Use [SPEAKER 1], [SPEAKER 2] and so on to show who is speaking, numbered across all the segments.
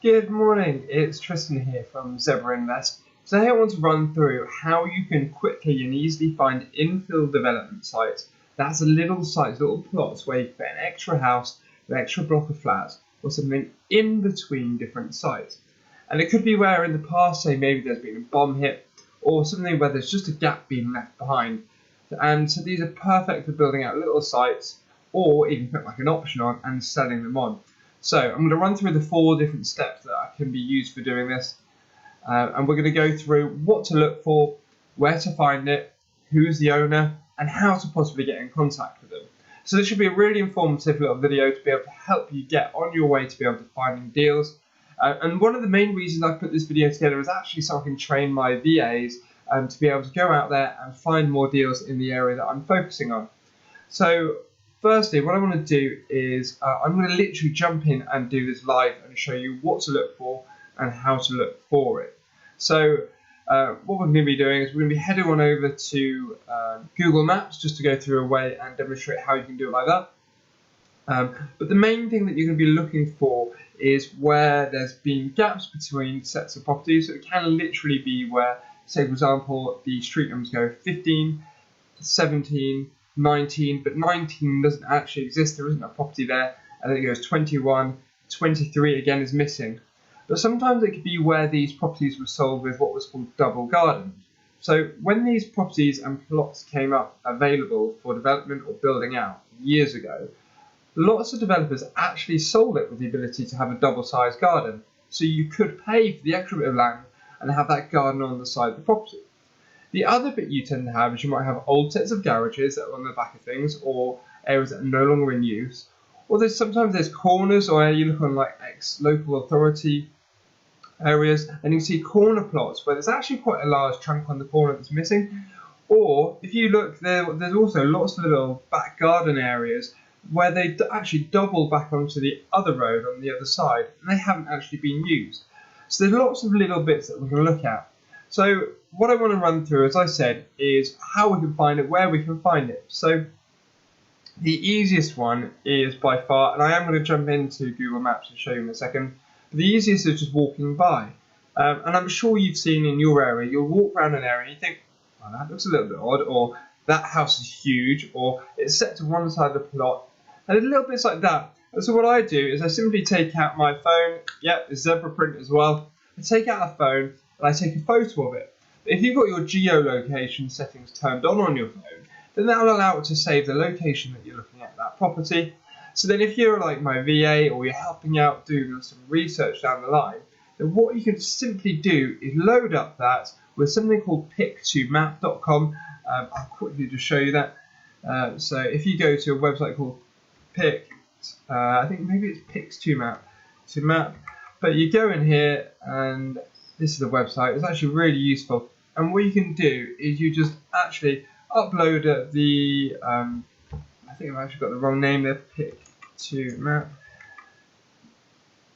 [SPEAKER 1] Good morning, it's Tristan here from ZebraInvest. Today I want to run through how you can quickly and easily find infill development sites. That's little sites, little plots where you can put an extra house, an extra block of flats, or something in between different sites. And it could be where in the past, say maybe there's been a bomb hit, or something where there's just a gap being left behind. And so these are perfect for building out little sites, or even put like an option on and selling them on. So I'm going to run through the 4 different steps that can be used for doing this. And we're going to go through what to look for, where to find it, who's the owner, and how to possibly get in contact with them. So this should be a really informative little video to be able to help you get on your way to be able to finding deals. And one of the main reasons I put this video together is actually so I can train my VAs to be able to go out there and find more deals in the area that I'm focusing on. So firstly, what I want to do is I'm going to literally jump in and do this live and show you what to look for and how to look for it. So what we're going to be doing is we're going to be heading on over to Google Maps just to go through a way and demonstrate how you can do it like that. But the main thing that you're going to be looking for is where there's been gaps between sets of properties. So it can literally be where, say for example, the street numbers go 15, 17, 19, but 19 doesn't actually exist, there isn't a property there, and then it goes 21, 23 again is missing. But sometimes it could be where these properties were sold with what was called double gardens. So when these properties and plots came up available for development or building out years ago, lots of developers actually sold it with the ability to have a double-sized garden. So you could pay for the extra bit of land and have that garden on the side of the property. The other bit you tend to have is you might have old sets of garages that are on the back of things, or areas that are no longer in use, or sometimes there's corners, or you look on like ex-local authority areas and you see corner plots where there's actually quite a large chunk on the corner that's missing. Or if you look there's also lots of little back garden areas where they actually double back onto the other road on the other side and they haven't actually been used. So there's lots of little bits that we can look at. So what I want to run through, as I said, is how we can find it, where we can find it. So the easiest one is by far, and I am going to jump into Google Maps and show you in a second, but the easiest is just walking by. And I'm sure you've seen in your area, you'll walk around an area and you think, oh, that looks a little bit odd, or that house is huge, or it's set to one side of the plot, and little bits like that. And so what I do is I simply take out my phone, yep, it's zebra print as well, I take out a phone and I take a photo of it. If you've got your geolocation settings turned on your phone, then that will allow it to save the location that you're looking at that property. So then if you're like my VA or you're helping out doing some research down the line, then what you can simply do is load up that with something called pick2map.com. I'll quickly just show you that. So if you go to a website called I think maybe it's Pix2Map, to map, but you go in here and this is the website. It's actually really useful, and what you can do is you just actually upload the I think I've actually got the wrong name there, Pick2Map.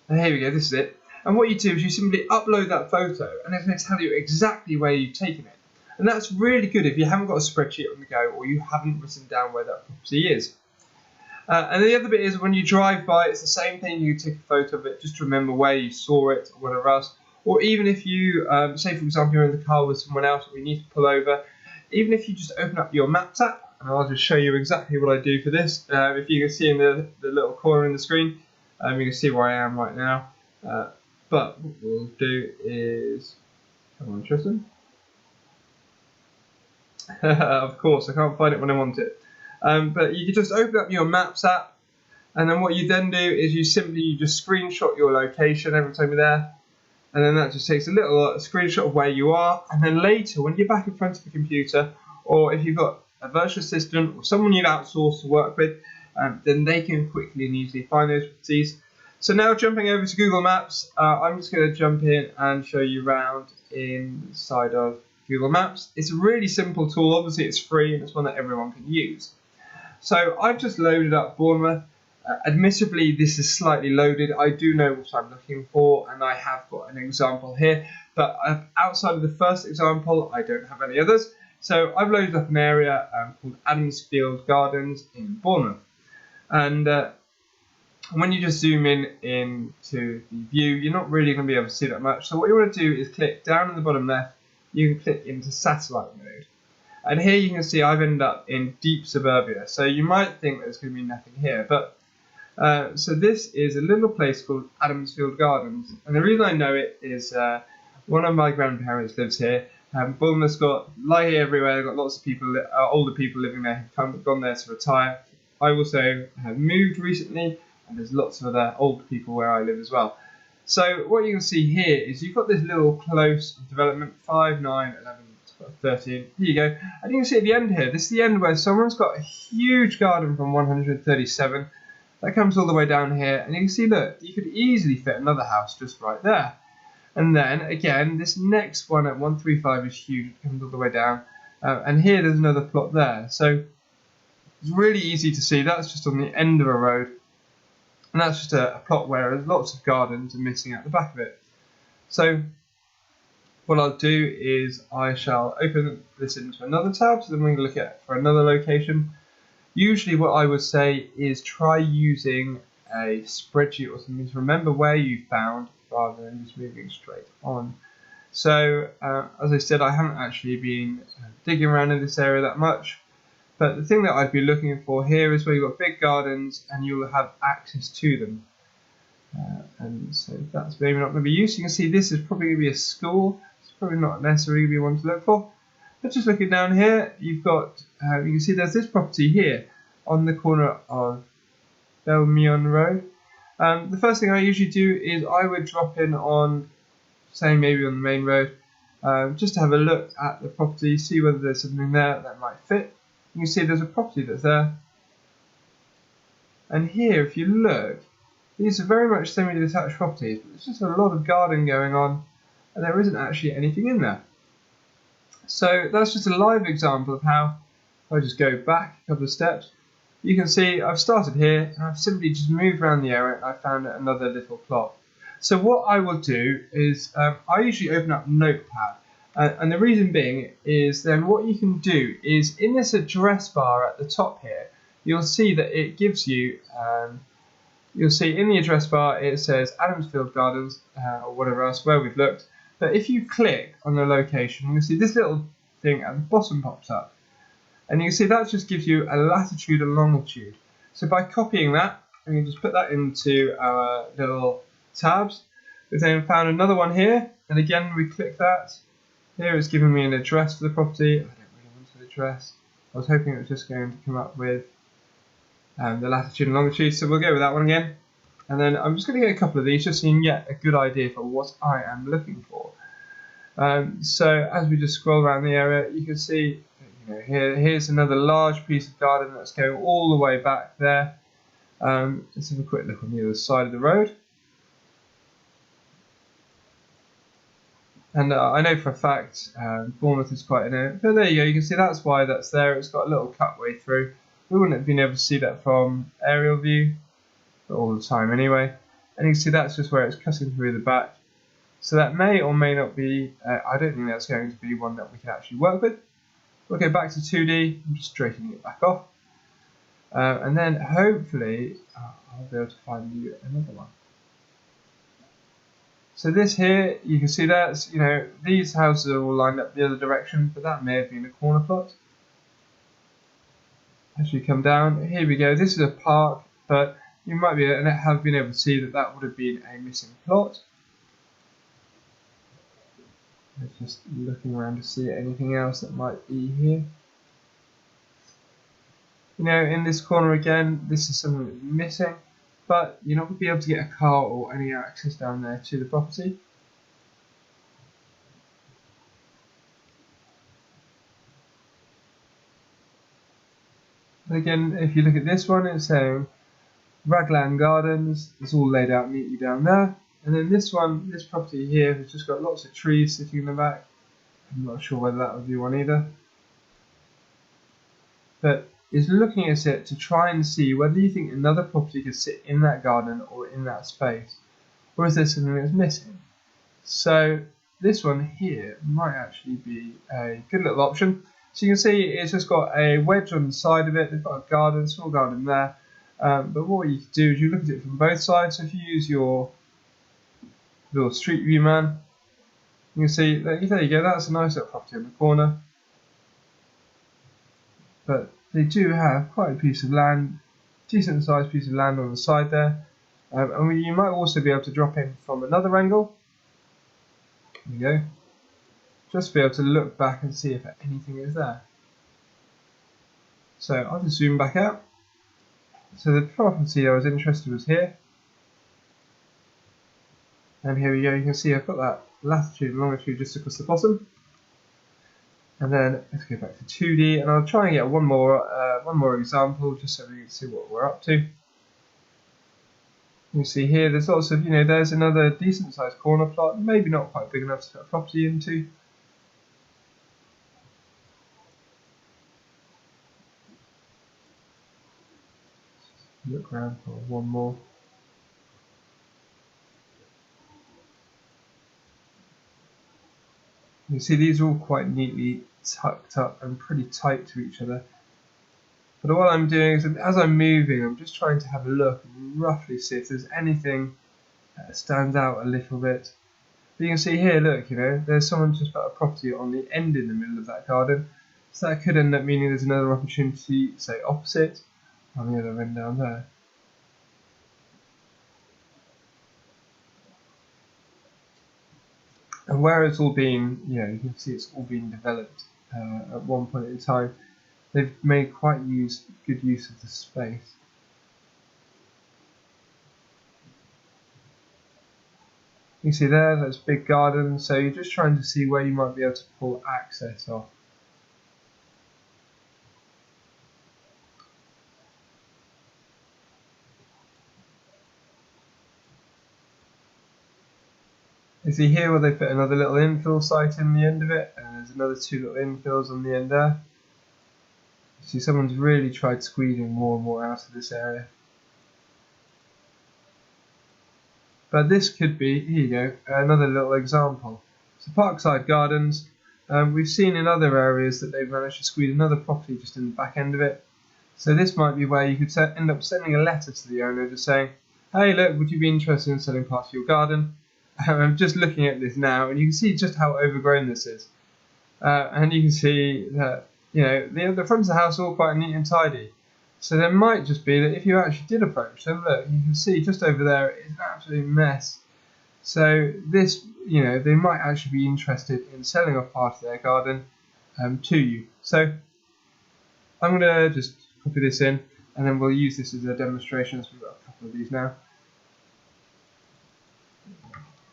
[SPEAKER 1] Here we go, this is it. And what you do is you simply upload that photo and it's going to tell you exactly where you've taken it. And that's really good if you haven't got a spreadsheet on the go or you haven't written down where that property is. And the other bit is when you drive by, it's the same thing. You take a photo of it just to remember where you saw it or whatever else. Or even if you, say for example, you're in the car with someone else or you need to pull over, even if you just open up your Maps app, and I'll just show you exactly what I do for this. If you can see in the little corner in the screen, you can see where I am right now. But what we'll do is, come on Tristan. Of course, I can't find it when I want it. But you can just open up your Maps app, and then what you then do is you just screenshot your location every time you're there, and then that just takes a little screenshot of where you are, and then later when you're back in front of the computer, or if you've got a virtual assistant or someone you've outsourced to work with, then they can quickly and easily find those properties. So now jumping over to Google Maps, I'm just going to jump in and show you around inside of Google Maps. It's a really simple tool, obviously it's free and it's one that everyone can use. So I've just loaded up Bournemouth. Admittedly, this is slightly loaded. I do know what I'm looking for, and I have got an example here. But outside of the first example, I don't have any others. So I've loaded up an area called Adamsfield Gardens in Bournemouth. And And when you just zoom in into the view, you're not really going to be able to see that much. So what you want to do is click down in the bottom left. You can click into satellite mode. And here you can see I've ended up in deep suburbia. So you might think there's going to be nothing here. But so this is a little place called Adamsfield Gardens. And the reason I know it is one of my grandparents lives here. Bournemouth's got light everywhere. They've got lots of people, older people living there who've gone there to retire. I also have moved recently. And there's lots of other old people where I live as well. So what you can see here is you've got this little close development, 5, 9, 11, 12, 13. Here you go. And you can see at the end here, this is the end where someone's got a huge garden from 137. That comes all the way down here. And you can see, look, you could easily fit another house just right there. And then, again, this next one at 135 is huge. It comes all the way down. And here there's another plot there. So it's really easy to see. That's just on the end of a road. And that's just a plot where there's lots of gardens are missing out the back of it. So what I'll do is I shall open this into another tab, so then we're going to look at for another location. Usually what I would say is try using a spreadsheet or something to remember where you found rather than just moving straight on. So as I said, I haven't actually been digging around in this area that much. But the thing that I'd be looking for here is where you've got big gardens and you'll have access to them. And so that's maybe not going to be used. You can see this is probably going to be a school. It's probably not necessarily going to be one to look for. But just looking down here, you've got, you can see there's this property here on the corner of Belmion Road. The first thing I usually do is I would drop in on, say maybe on the main road, just to have a look at the property, see whether there's something there that might fit. You can see there's a property that's there. And here, if you look, these are very much semi-detached properties, but there's just a lot of garden going on, and there isn't actually anything in there. So that's just a live example of how, if I just go back a couple of steps, you can see I've started here, and I've simply just moved around the area, and I found another little plot. So what I will do is, I usually open up Notepad. And the reason being is then what you can do is in this address bar at the top here, you'll see that it gives you, you'll see in the address bar it says Adamsfield Gardens or whatever else where we've looked. But if you click on the location, you'll see this little thing at the bottom pops up. And you can see that just gives you a latitude and longitude. So by copying that, we can just put that into our little tabs. We've then found another one here, and again we click that. Here it's giving me an address for the property. I don't really want an address. I was hoping it was just going to come up with the latitude and longitude, so we'll go with that one again. And then I'm just going to get a couple of these just so you can get a good idea for what I am looking for. So as we just scroll around the area, you can see, you know, here's another large piece of garden that's going all the way back there. Let's have a quick look on the other side of the road. And I know for a fact Bournemouth is quite in it. But there you go, you can see that's why that's there. It's got a little cutway through. We wouldn't have been able to see that from aerial view, but all the time anyway. And you can see that's just where it's cutting through the back. So that may or may not be, I don't think that's going to be one that we can actually work with. We'll go back to 2D, I'm just straightening it back off. And then hopefully I'll be able to find you another one. So this here, you can see that's, you know, these houses are all lined up the other direction, but that may have been a corner plot. As you come down, here we go, this is a park, but you might be have been able to see that that would have been a missing plot. Just looking around to see anything else that might be here. You know, in this corner again, this is something that's missing. But you're not going to be able to get a car or any access down there to the property. And again, if you look at this one, it's saying Raglan Gardens. It's all laid out neatly down there. And then this one, this property here, has just got lots of trees sitting in the back. I'm not sure whether that would be one either. But is looking at it to try and see whether you think another property could sit in that garden or in that space, or is there something that's missing. So this one here might actually be a good little option. So you can see it's just got a wedge on the side of it. They've got a garden, small garden there, But what you can do is you look at it from both sides. So if you use your little street view man, you can see that, there you go, that's a nice little property in the corner. But they do have quite a piece of land, decent sized piece of land on the side there. And you might also be able to drop in from another angle. There you go. Just be able to look back and see if anything is there. So I'll just zoom back out. So the property I was interested was here. And here we go, you can see I've got that latitude and longitude just across the bottom. And then let's go back to 2D, and I'll try and get one more example just so we can see what we're up to. You can see here there's lots of, there's another decent sized corner plot, maybe not quite big enough to put a property into. Look around for one more. You can see these are all quite neatly tucked up and pretty tight to each other. But what I'm doing is, as I'm moving, I'm just trying to have a look and roughly see if there's anything that stands out a little bit. But you can see here, look, there's someone just put a property on the end in the middle of that garden. So that could end up meaning there's another opportunity, say, opposite, on the other end down there. And where it's all been, you can see it's all been developed at one point in time. They've made quite good use of the space. You see there, that's big garden, so you're just trying to see where you might be able to pull access off. You see here where they put another little infill site in the end of it, and there's another 2 little infills on the end there. You see someone's really tried squeezing more and more out of this area. But this could be, here you go, another little example. So Parkside Gardens, we've seen in other areas that they've managed to squeeze another property just in the back end of it. So this might be where you could end up sending a letter to the owner just saying, hey look, would you be interested in selling part of your garden? I'm just looking at this now, and you can see just how overgrown this is. And you can see that the front of the house is all quite neat and tidy. So there might just be that if you actually did approach them, look, you can see just over there it's an absolute mess. So this, they might actually be interested in selling off part of their garden to you. So I'm going to just copy this in, and then we'll use this as a demonstration. So we've got a couple of these now.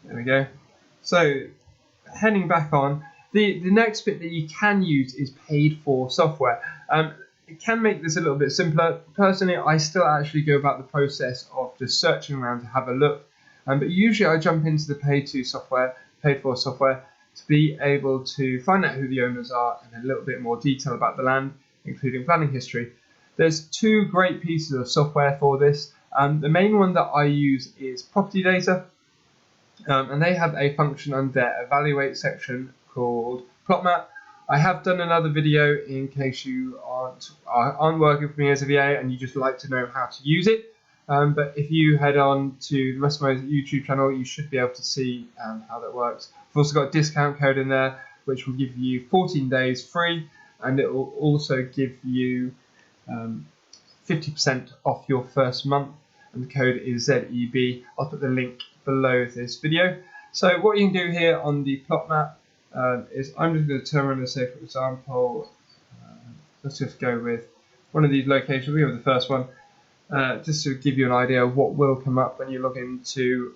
[SPEAKER 1] There we go. So heading back on, the next bit that you can use is paid for software. It can make this a little bit simpler. Personally, I still actually go about the process of just searching around to have a look. But usually I jump into the paid for software to be able to find out who the owners are and a little bit more detail about the land, including planning history. There's 2 great pieces of software for this. The main one that I use is PropertyData. And they have a function under their evaluate section called plot map. I have done another video in case you aren't working for me as a VA and you just like to know how to use it. But if you head on to the rest of my YouTube channel, you should be able to see how that works. I've also got a discount code in there which will give you 14 days free, and it will also give you 50% off your first month, and the code is ZEB. I'll put the link below this video. So what you can do here on the plot map is I'm just going to turn around and say, for example, let's just go with one of these locations. We have the first one, just to give you an idea of what will come up when you log into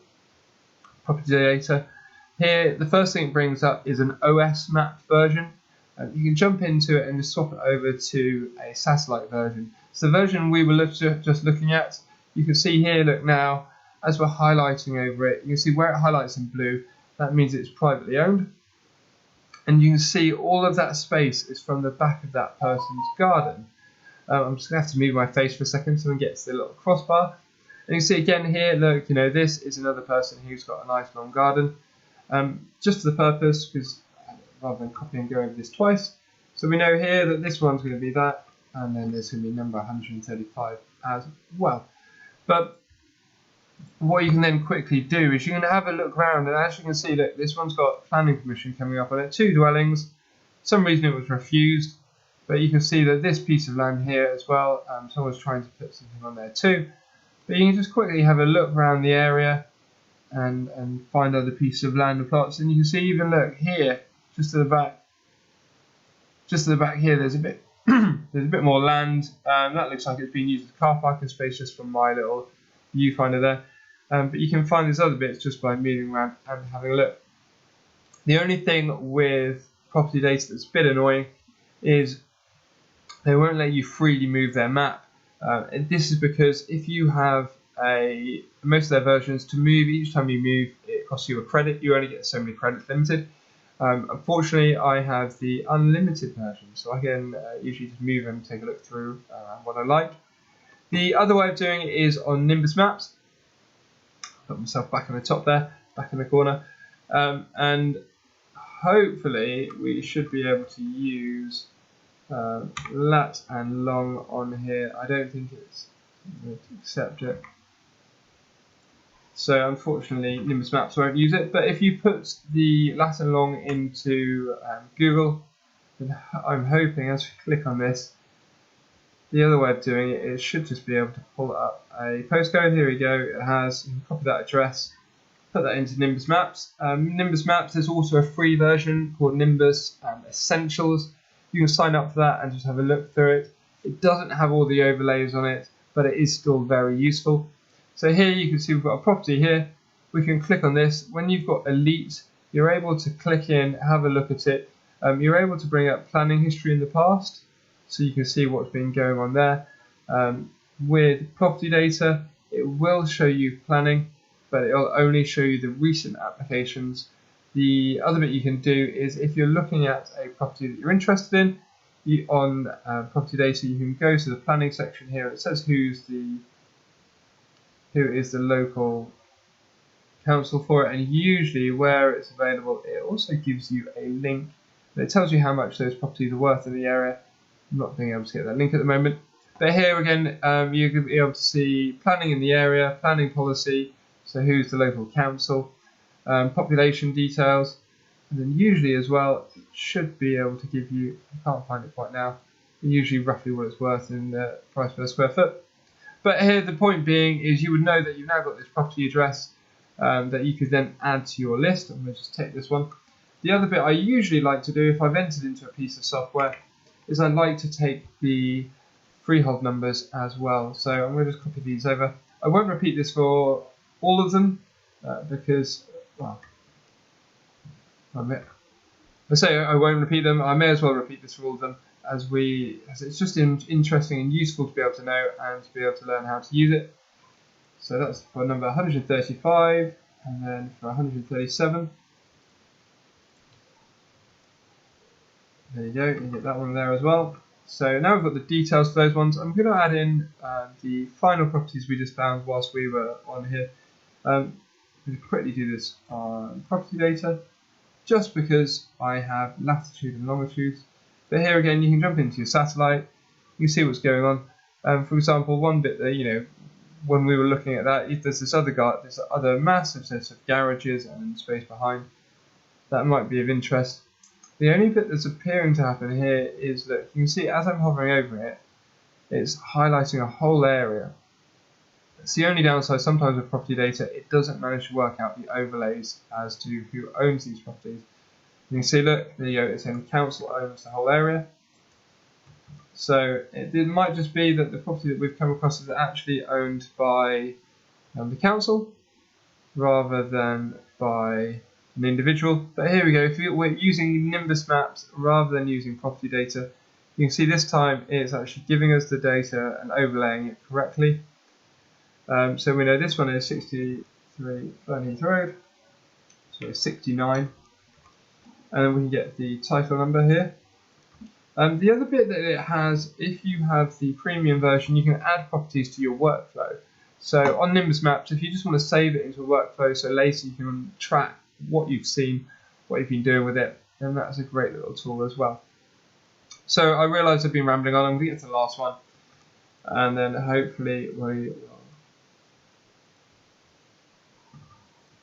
[SPEAKER 1] PropertyData. Here, the first thing it brings up is an OS map version. You can jump into it and just swap it over to a satellite version. So the version we were just looking at, you can see here, look now, as we're highlighting over it, you can see where it highlights in blue, that means it's privately owned. And you can see all of that space is from the back of that person's garden. I'm just going to have to move my face for a second so we can get to the little crossbar. And you can see again here, look, this is another person who's got a nice long garden. Just for the purpose, because rather than copy and go over this twice. So we know here that this one's going to be that, and then there's going to be number 135. as well. But what you can then quickly do is you can have a look around, and as you can see, look, this one's got planning permission coming up on it, 2 dwellings. For some reason it was refused, but you can see that this piece of land here as well, someone's trying to put something on there too. But you can just quickly have a look around the area and find other pieces of land and plots, and you can see even look here, just to the back here, there's a bit there's a bit more land. That looks like it's being used as a car parking space just from my little viewfinder there. But you can find these other bits just by moving around and having a look. The only thing with PropertyData that's a bit annoying is they won't let you freely move their map. And this is because if you have most of their versions, to move each time you move, it costs you a credit. You only get so many credits limited. Unfortunately, I have the unlimited version, so I can usually just move and take a look through what I like. The other way of doing it is on Nimbus Maps. Put myself back on the top there, back in the corner, and hopefully we should be able to use lat and long on here. I don't think it's going to accept it. So unfortunately Nimbus Maps won't use it, but if you put the lat and long into Google, then I'm hoping as we click on this, the other way of doing it, it should just be able to pull up a postcode. Here we go, it has, you can copy that address, put that into Nimbus Maps. Nimbus Maps, there's also a free version called Nimbus Essentials. You can sign up for that and just have a look through it. It doesn't have all the overlays on it, but it is still very useful. So here you can see we've got a property here. We can click on this. When you've got Elite, you're able to click in, have a look at it. You're able to bring up planning history in the past, so you can see what's been going on there. With PropertyData, it will show you planning, but it'll only show you the recent applications. The other bit you can do is if you're looking at a property that you're interested in, on PropertyData, you can go to the planning section here. It says who is the local council for it, and usually where it's available, it also gives you a link. And it tells you how much those properties are worth in the area. I'm not being able to get that link at the moment. But here again, you can be able to see planning in the area, planning policy, so who's the local council, population details, and then usually as well, it should be able to give you, I can't find it quite now, usually roughly what it's worth in the price per square foot. But here the point being is you would know that you've now got this property address that you could then add to your list. I'm going to just take this one. The other bit I usually like to do if I've entered into a piece of software is I like to take the freehold numbers as well. So I'm going to just copy these over. I won't repeat this for all of them because, well, I say I won't repeat them. I may as well repeat this for all of them as it's just interesting and useful to be able to know and to be able to learn how to use it. So that's for number 135, and then for 137. There you go, you get that one there as well. So now we've got the details for those ones. I'm going to add in the final properties we just found whilst we were on here. We'll quickly do this on PropertyData, just because I have latitude and longitudes. But here again, you can jump into your satellite. You can see what's going on. For example, one bit there, when we were looking at that, if there's this other massive set of garages and space behind, that might be of interest. The only bit that's appearing to happen here is that you can see as I'm hovering over it, it's highlighting a whole area. It's the only downside sometimes with PropertyData, it doesn't manage to work out the overlays as to who owns these properties. You can see, look, there you go, it's saying council owns the whole area. So it might just be that the property that we've come across is actually owned by the council rather than by an individual. But here we go, if we're using Nimbus Maps rather than using PropertyData, you can see this time it's actually giving us the data and overlaying it correctly. So we know this one is 63 Fernheath Road, so it's 69, and then we can get the title number here. The other bit that it has, if you have the premium version, you can add properties to your workflow. So on Nimbus Maps, if you just want to save it into a workflow so later you can track what you've seen, what you've been doing with it, then that's a great little tool as well. So I realise I've been rambling on, I'm going to get to the last one. and then hopefully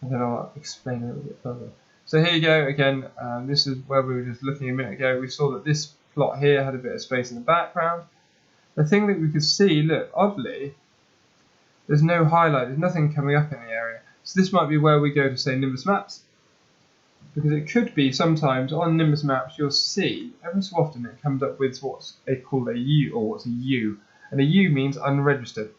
[SPEAKER 1] and then I'll explain a little bit further. So here you go again. This is where we were just looking a minute ago. We saw that this plot here had a bit of space in the background. The thing that we could see, look, oddly, there's no highlight. There's nothing coming up in the area. So this might be where we go to say Nimbus Maps, because it could be sometimes on Nimbus Maps you'll see every so often it comes up with what's called a U, or what's a U, and a U means unregistered.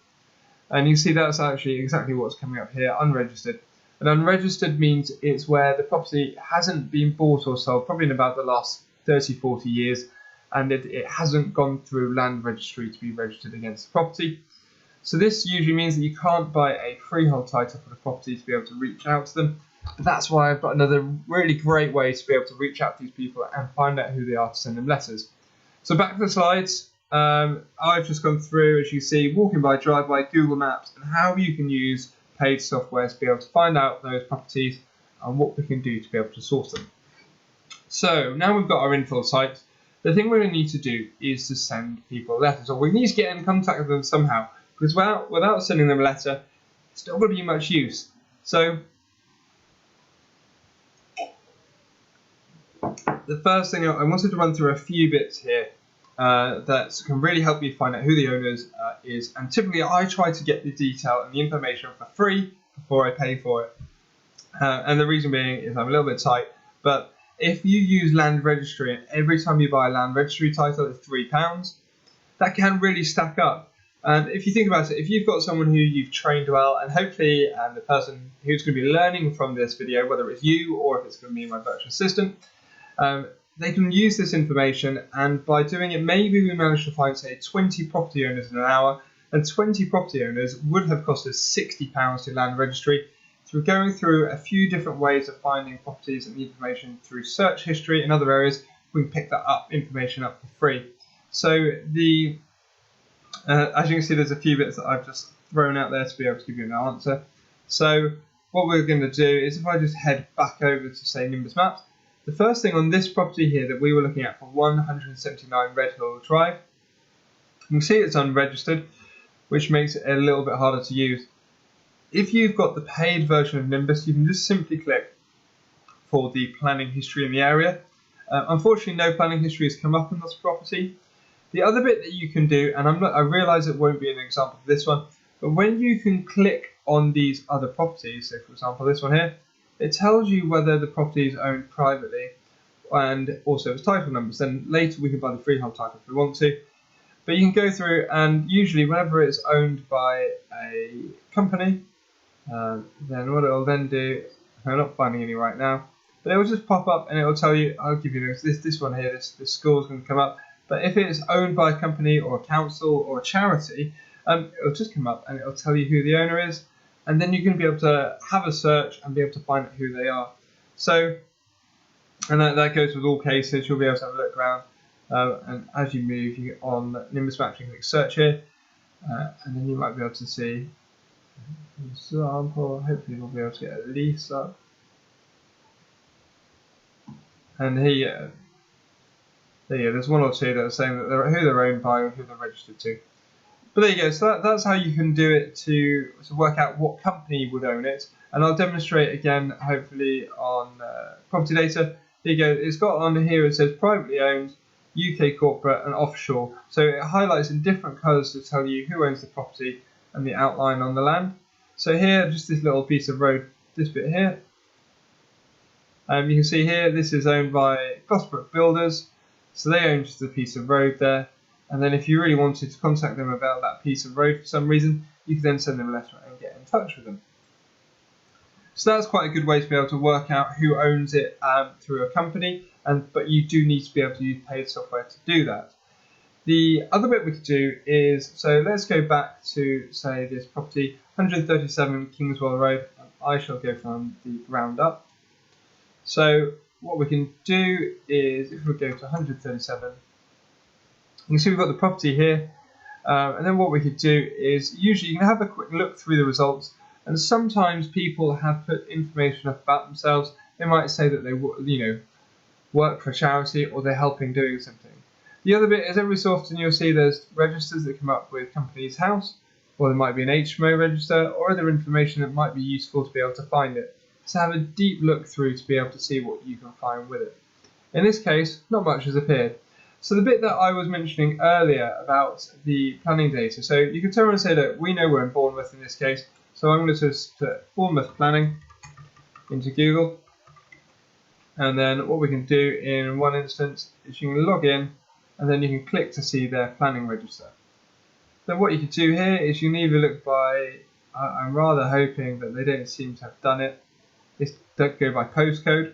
[SPEAKER 1] And you see that's actually exactly what's coming up here, unregistered. And unregistered means it's where the property hasn't been bought or sold, probably in about the last 30, 40 years, and it hasn't gone through land registry to be registered against the property. So this usually means that you can't buy a freehold title for the property to be able to reach out to them. But that's why I've got another really great way to be able to reach out to these people and find out who they are to send them letters. So back to the slides. I've just gone through, as you see, walking by, drive by, Google Maps, and how you can use paid software to be able to find out those properties and what we can do to be able to source them. So now we've got our infill site. The thing we're going to need to do is to send people letters, or we need to get in contact with them somehow, because without sending them a letter, it's not going to be much use. So the first thing I wanted to run through a few bits here that can really help you find out who the owner is, and typically I try to get the detail and the information for free before I pay for it, and the reason being is I'm a little bit tight, but if you use land registry and every time you buy a land registry title it's £3, that can really stack up. And if you think about it, if you've got someone who you've trained well, and hopefully the person who's going to be learning from this video, whether it's you or if it's going to be my virtual assistant, they can use this information, and by doing it, maybe we manage to find, say, 20 property owners in an hour, and 20 property owners would have cost us £60 to land registry. Through going through a few different ways of finding properties and the information through search history and other areas, we can pick that information up for free. So as you can see, there's a few bits that I've just thrown out there to be able to give you an answer. So what we're going to do is, if I just head back over to, say, Nimbus Maps, the first thing on this property here that we were looking at for 179 Red Hill Drive, you can see it's unregistered, which makes it a little bit harder to use. If you've got the paid version of Nimbus, you can just simply click for the planning history in the area. Unfortunately, no planning history has come up on this property. The other bit that you can do, and I realise it won't be an example for this one, but when you can click on these other properties, so for example this one here, it tells you whether the property is owned privately and also its title numbers. Then later we can buy the freehold title if we want to. But you can go through, and usually whenever it's owned by a company, then what it'll then do, I'm not finding any right now, but it will just pop up and it will tell you, I'll give you this one here, this score is going to come up. But if it's owned by a company or a council or a charity, it'll just come up and it'll tell you who the owner is. And then you're going to be able to have a search and be able to find out who they are. So, and that goes with all cases. You'll be able to have a look around. And as you move, you get on Nimbus Maps, you can click search here. And then you might be able to see, for example, hopefully we'll be able to get a lease up. And here, there's one or two that are saying that who they're owned by or who they're registered to. But there you go, so that's how you can do it to work out what company would own it. And I'll demonstrate again, hopefully, on PropertyData. Here you go, it's got on here, it says privately owned, UK corporate and offshore. So it highlights in different colours to tell you who owns the property and the outline on the land. So here, just this little piece of road, this bit here. You can see here, this is owned by Gosbrook Builders. So they own just a piece of road there. And then if you really wanted to contact them about that piece of road for some reason, you can then send them a letter and get in touch with them. So that's quite a good way to be able to work out who owns it through a company, but you do need to be able to use paid software to do that. The other bit we could do is, so let's go back to, say, this property, 137 Kingswell Road, and I shall go from the ground up. So what we can do is, if we go to 137, you can see we've got the property here, and then what we could do is, usually you can have a quick look through the results, and sometimes people have put information up about themselves. They might say that they work for a charity or they're helping doing something. The other bit is every so often you'll see there's registers that come up with company's house, or there might be an HMO register, or other information that might be useful to be able to find it. So have a deep look through to be able to see what you can find with it. In this case, not much has appeared. So the bit that I was mentioning earlier about the planning data, so you can turn around and say, look, we know we're in Bournemouth in this case, so I'm going to just put Bournemouth planning into Google, and then what we can do in one instance is you can log in, and then you can click to see their planning register. Then what you can do here is you can either look by, I'm rather hoping that they don't seem to have done it, is don't go by postcode.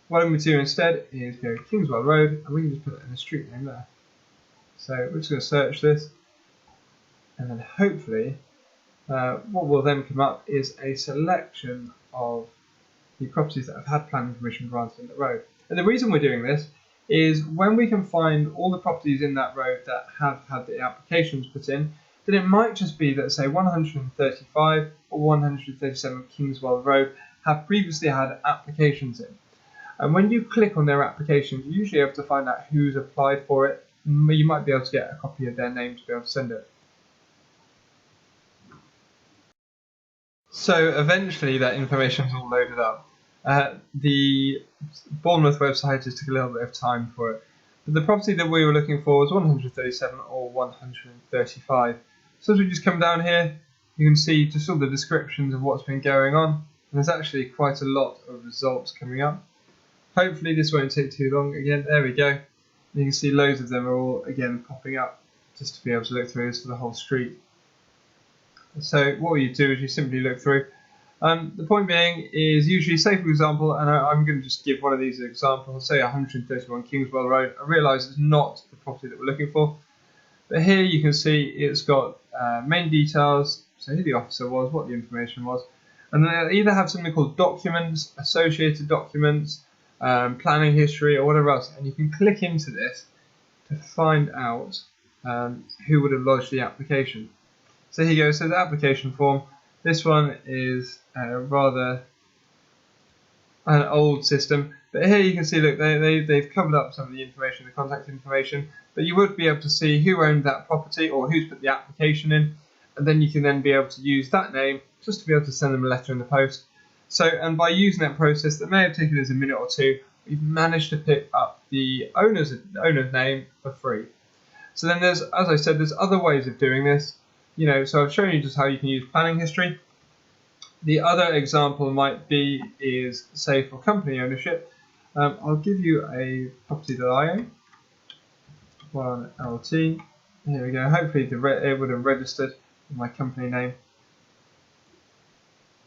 [SPEAKER 1] What I'm going to do instead is go Kingswell Road, and we can just put it in the street name there. So we're just going to search this, and then hopefully what will then come up is a selection of the properties that have had planning permission granted in the road. And the reason we're doing this is when we can find all the properties in that road that have had the applications put in, then it might just be that, say, 135 or 137 Kingswell Road have previously had applications in. And when you click on their applications, you're usually able to find out who's applied for it. You might be able to get a copy of their name to be able to send it. So eventually that information is all loaded up. The Bournemouth website just took a little bit of time for it. But the property that we were looking for was 137 or 135. So as we just come down here, you can see just all the descriptions of what's been going on. And there's actually quite a lot of results coming up. Hopefully this won't take too long. Again, there we go. You can see loads of them are all again popping up just to be able to look through this for the whole street. So what you do is you simply look through. The point being is usually, say for example, and I'm going to just give one of these examples, say 131 Kingswell Road. I realise it's not the property that we're looking for, but here you can see it's got main details, so who the officer was, what the information was, and they'll either have something called documents, associated documents, planning history, or whatever else, and you can click into this to find out who would have lodged the application. So here you go, so the application form. This one is rather an old system, but here you can see, look, they've covered up some of the information, the contact information, but you would be able to see who owned that property or who's put the application in, and then you can then be able to use that name just to be able to send them a letter in the post. So, and by using that process that may have taken us a minute or two, we've managed to pick up the owner's name for free. So then there's, as I said, there's other ways of doing this. You know, so I've shown you just how you can use planning history. The other example might be is, say, for company ownership. I'll give you a property that I own, 1LT. Here we go. Hopefully it would have registered with my company name.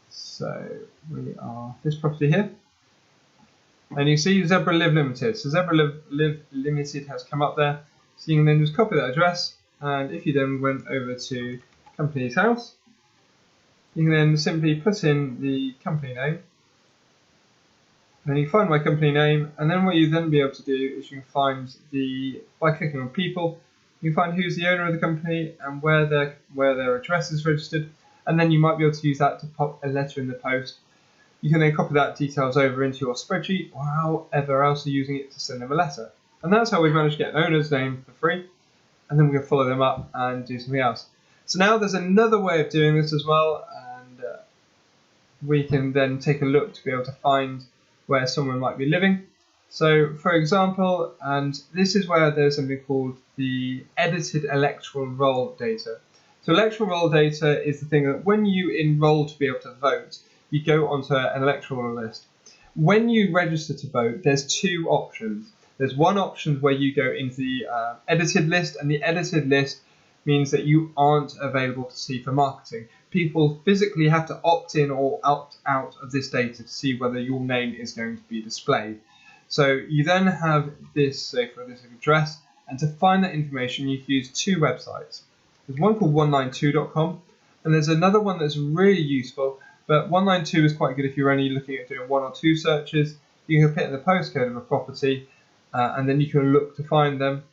[SPEAKER 1] So we are this property here, and you see Zebra Live Limited. So Zebra Live Limited has come up there. So you can then just copy that address. And if you then went over to company's house, you can then simply put in the company name, and then you find my company name, and then what you then be able to do is you can find by clicking on people, you can find who's the owner of the company and where their address is registered, and then you might be able to use that to pop a letter in the post. You can then copy that details over into your spreadsheet or however else you're using it to send them a letter. And that's how we've managed to get an owner's name for free. And then we can follow them up and do something else. So now there's another way of doing this as well, and we can then take a look to be able to find where someone might be living. So for example, and this is where there's something called the edited electoral roll data. So electoral roll data is the thing that when you enroll to be able to vote, you go onto an electoral list. When you register to vote, there's two options. There's one option where you go into the edited list, and the edited list means that you aren't available to see for marketing. People physically have to opt in or opt out of this data to see whether your name is going to be displayed. So you then have this, say for this address, and to find that information you can use two websites. There's one called 192.com, and there's another one that's really useful, but 192 is quite good if you're only looking at doing one or two searches. You can put in the postcode of a property, and then you can look to find them.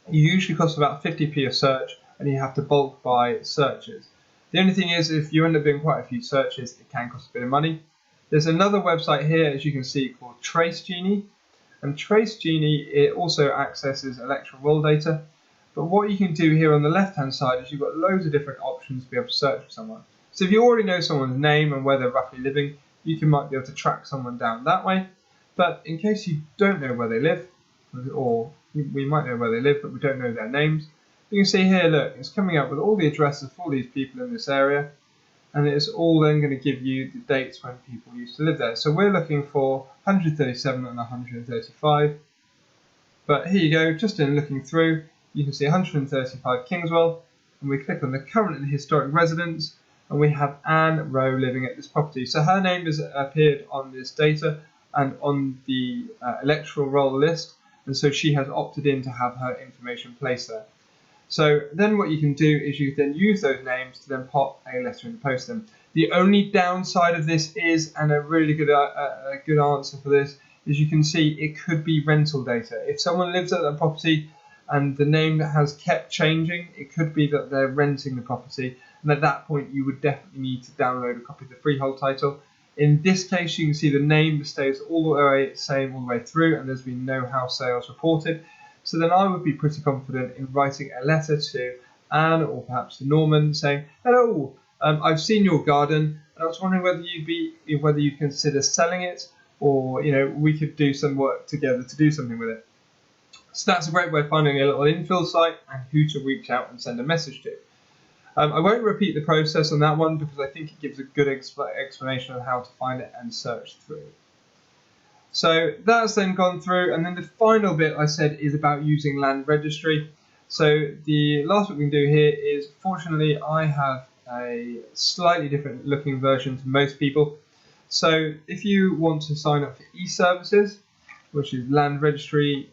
[SPEAKER 1] You usually cost about 50p a search, and you have to bulk buy searches. The only thing is, if you end up doing quite a few searches, it can cost a bit of money. There's another website here, as you can see, called Genie, And Trace Genie, it also accesses electoral roll data. But what you can do here on the left-hand side is you've got loads of different options to be able to search for someone. So if you already know someone's name and where they're roughly living, you might be able to track someone down that way. But in case you don't know where they live, or we might know where they live, but we don't know their names, you can see here, look, it's coming up with all the addresses for all these people in this area, and it's all then going to give you the dates when people used to live there. So we're looking for 137 and 135, but here you go, just in looking through, you can see 135 Kingswell, and we click on the current and historic residence, and we have Anne Rowe living at this property. So her name has appeared on this data and on the electoral roll list, and so she has opted in to have her information placed there. So then what you can do is you can then use those names to then pop a letter in the post them. The only downside of this is, and a really good answer for this, is you can see it could be rental data. If someone lives at that property and the name has kept changing, it could be that they're renting the property, and at that point you would definitely need to download a copy of the freehold title. In this case, you can see the name stays all the way same all the way through, and there's been no house sales reported. So then I would be pretty confident in writing a letter to Anne or perhaps to Norman saying, "Hello, I've seen your garden, and I was wondering whether you'd consider selling it, or we could do some work together to do something with it." So that's a great way of finding a little infill site and who to reach out and send a message to. I won't repeat the process on that one because I think it gives a good explanation of how to find it and search through. So that's then gone through, and then the final bit I said is about using land registry. So the last bit we can do here is, fortunately, I have a slightly different looking version to most people. So if you want to sign up for Eservices, which is land registry,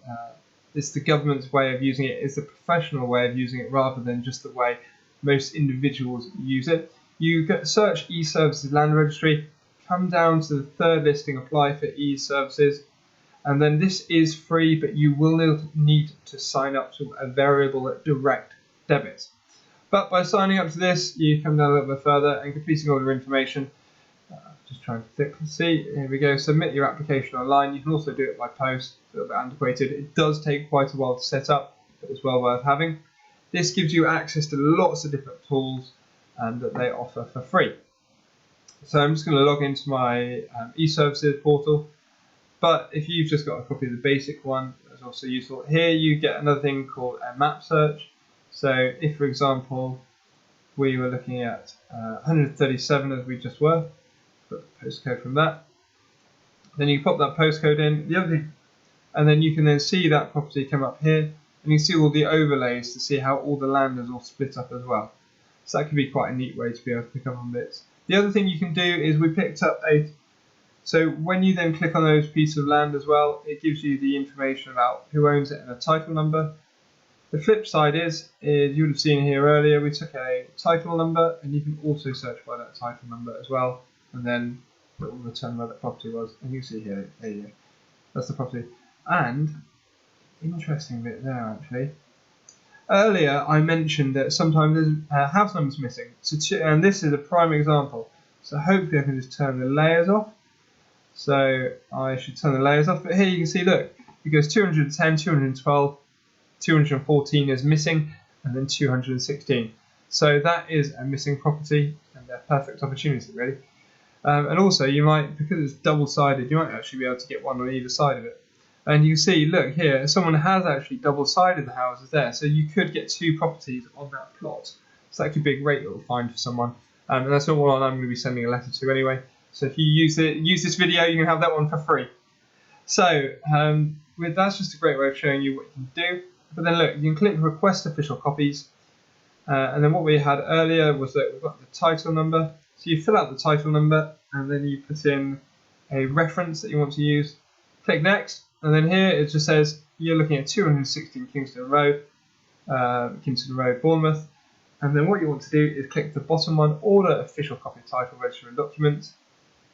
[SPEAKER 1] it's the government's way of using it, it's the professional way of using it rather than just the way most individuals use it. You search Eservices land registry, come down to the third listing, apply for Eservices, and then this is free, but you will need to sign up to a variable direct debit. But by signing up to this, you come down a little bit further and completing all your information. Just trying to see, here we go, submit your application online. You can also do it by post, a little bit antiquated. It does take quite a while to set up, but it's well worth having. This gives you access to lots of different tools that they offer for free. So I'm just going to log into my Eservices portal, but if you've just got a copy of the basic one, that's also useful. Here you get another thing called a map search. So if, for example, we were looking at 137 as we just were, put the postcode from that, then you pop that postcode in, the other thing, and then you can then see that property come up here, and you see all the overlays to see how all the land is all split up as well. So that could be quite a neat way to be able to pick up on bits. The other thing you can do is we picked up so when you then click on those pieces of land as well, it gives you the information about who owns it and a title number. The flip side is you would have seen here earlier, we took a title number, and you can also search by that title number as well, and then it will return where that property was. And you see here, there you go, that's the property. And interesting bit there actually. Earlier I mentioned that sometimes there's house numbers missing, and this is a prime example. So hopefully I can just turn the layers off. So I should turn the layers off, but here you can see, look, it goes 210, 212, 214 is missing, and then 216. So that is a missing property, and a perfect opportunity really. And also you might, because it's double-sided, you might actually be able to get one on either side of it. And you can see, look here, someone has actually double-sided the houses there, so you could get two properties on that plot. So that could be a great little find for someone. And that's not one I'm going to be sending a letter to anyway. So if you use this video, you can have that one for free. So that's just a great way of showing you what you can do. But then look, you can click request official copies. And then what we had earlier was that we've got the title number. So you fill out the title number, and then you put in a reference that you want to use. Click next. And then here it just says you're looking at 216 Kingston Road, Bournemouth. And then what you want to do is click the bottom one, order official copy of title, register and documents.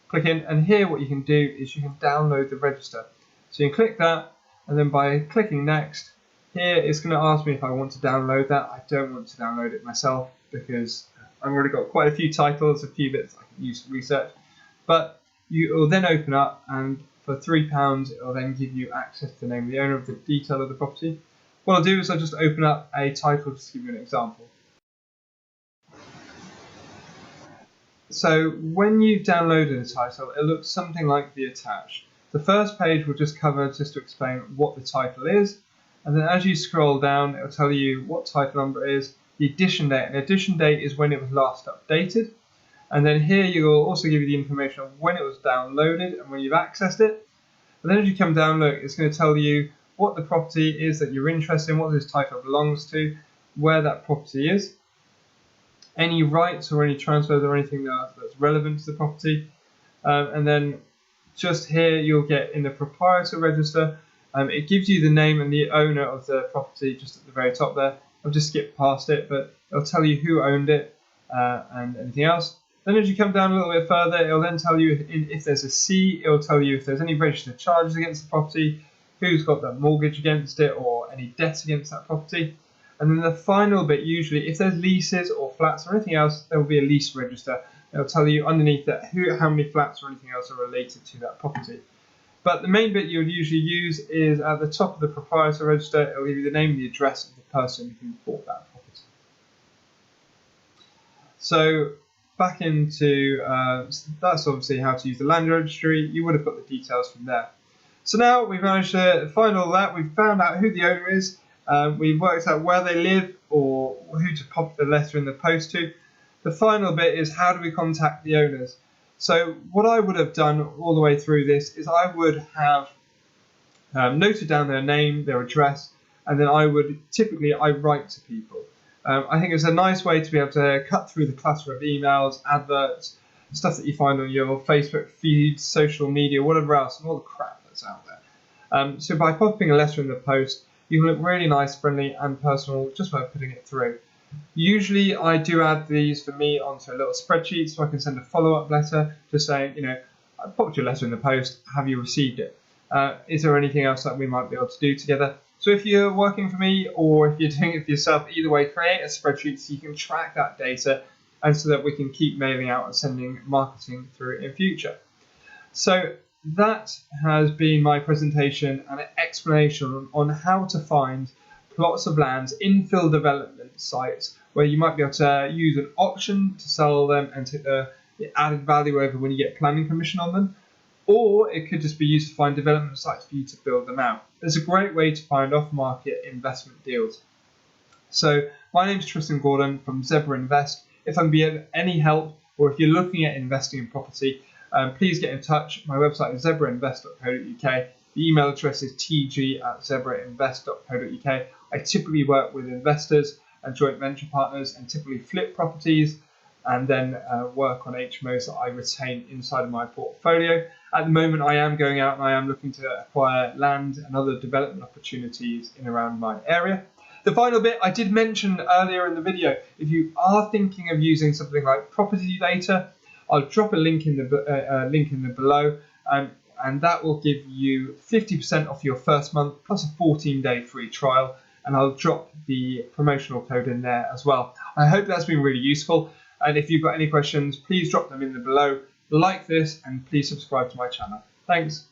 [SPEAKER 1] Click in, and here what you can do is you can download the register. So you can click that, and then by clicking next, here it's going to ask me if I want to download that. I don't want to download it myself because I've already got quite a few titles, a few bits I can use for research. But you will then open up, and For £3, it will then give you access to the name of the owner of the detail of the property. What I'll do is I'll just open up a title just to give you an example. So when you've downloaded a title, it looks something like the attached. The first page will just cover just to explain what the title is, and then as you scroll down, it will tell you what title number it is, the edition date, and the edition date is when it was last updated. And then here you will also give you the information of when it was downloaded and when you've accessed it. And then as you come down, look, it's going to tell you what the property is that you're interested in, what this title belongs to, where that property is, any rights or any transfers or anything that's relevant to the property. And then just here you'll get in the proprietor register, it gives you the name and the owner of the property just at the very top there. I'll just skip past it, but it'll tell you who owned it and anything else. Then as you come down a little bit further, it'll then tell you if there's a C, it'll tell you if there's any registered charges against the property, who's got that mortgage against it or any debts against that property. And then the final bit, usually if there's leases or flats or anything else, there will be a lease register. It'll tell you underneath that how many flats or anything else are related to that property. But the main bit you would usually use is at the top of the proprietor register. It'll give you the name and the address of the person who bought that property. So back into, that's obviously how to use the land registry. You would have got the details from there. So now we've managed to find all that. We've found out who the owner is. We've worked out where they live or who to pop the letter in the post to. The final bit is how do we contact the owners? So what I would have done all the way through this is I would have noted down their name, their address, and then I write to people. I think it's a nice way to be able to cut through the clutter of emails, adverts, stuff that you find on your Facebook feed, social media, whatever else, and all the crap that's out there. So by popping a letter in the post, you can look really nice, friendly, and personal just by putting it through. Usually I do add these for me onto a little spreadsheet so I can send a follow-up letter just saying, I popped your letter in the post, have you received it? Is there anything else that we might be able to do together? So if you're working for me or if you're doing it for yourself, either way, create a spreadsheet so you can track that data and so that we can keep mailing out and sending marketing through in future. So that has been my presentation and an explanation on how to find plots of lands, infill development sites, where you might be able to use an auction to sell them and take the added value over when you get planning permission on them, or it could just be used to find development sites for you to build them out. It's a great way to find off-market investment deals. So my name is Tristan Gordon from ZebraInvest. If I can be of any help, or if you're looking at investing in property, please get in touch. My website is ZebraInvest.co.uk. The email address is tg@ZebraInvest.co.uk. I typically work with investors and joint venture partners and typically flip properties and then work on HMOs that I retain inside of my portfolio. At the moment, I am going out and I am looking to acquire land and other development opportunities in around my area. The final bit I did mention earlier in the video, if you are thinking of using something like PropertyData, I'll drop a link in the below, and that will give you 50% off your first month plus a 14-day free trial, and I'll drop the promotional code in there as well. I hope that's been really useful, and if you've got any questions, please drop them in the below. Like this and please subscribe to my channel. Thanks.